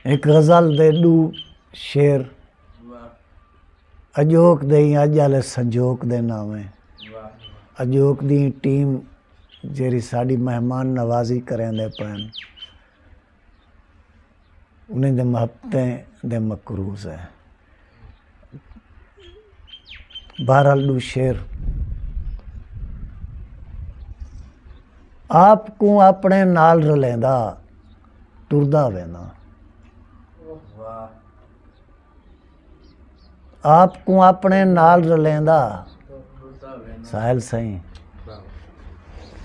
एक गज़ल दे दू शेर अजोक दे अज आले संजोक दे नामे अजोक दी टीम जेरी साड़ी मेहमान नवाजी करेंदे पैन उन्हें दे महबतें दे मकरूज है। बहरहाल दू शेर आपको अपने नाल रलेंदा टुरदा वेंदा आपको अपने नाल रलेंदा साहिल सही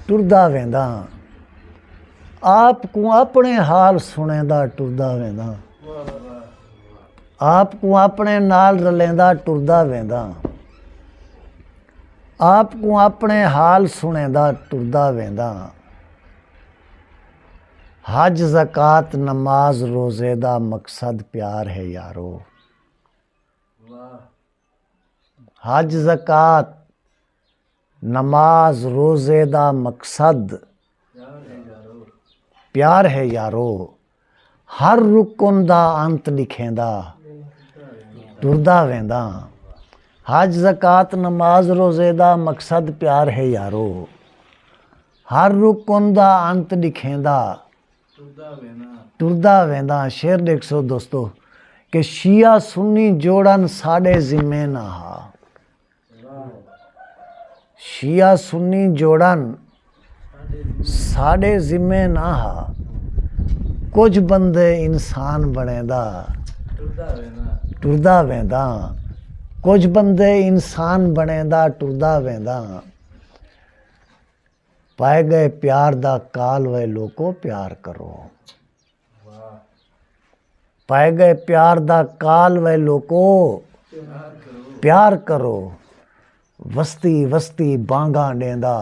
टुरदा वेंदा आपको अपने हाल सुनेंदा टुरदा वेंदा आपको अपने नाल रलेंदा टुरदा वेंदा आपको अपने हाल सुनेंदा टुरदा वेंदा हज ज़कात नमाज रोज़े दा मकसद प्यार है यारो हज ज़कात नमाज रोज़े दा मकसद प्यार है यारो हर रुकन दा अंत लिखेंदा टुरदा वेंदा हज ज़कात नमाज रोज़े दा मकसद प्यार है यारो हर रुकन दा अंत लिखेंदा टुरदा वेंदा। शेर देख सो दोस्तों कि शिया सुन्नी जोड़न साढ़े जिम्मे ना हा शिया सुन्नी जोड़न साढ़े जिम्मे ना हा कुछ बंदे इंसान बनेदा टुरदा वेंदा कुछ बंदे इंसान बनेदा टुरदा वेंदा पाए गए प्यार दा काल वे लोको प्यार करो पाए गए प्यार दा काल वे लोको प्यार करो वस्ती वस्ती बांगा डेंदा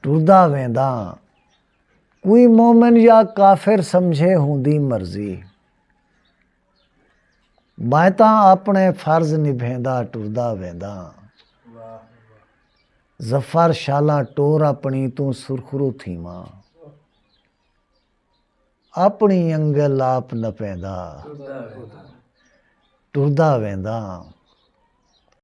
टुरदा वेंदा कोई मोमिन या काफिर समझे हुंदी मर्जी मैं तां अपने फर्ज निभेंदा टुरदा वेंदा जफर शाला टोर अपनी तू सुरखरू थीमा अपनी अंगल आप न पैदा टुरदा वेंदा।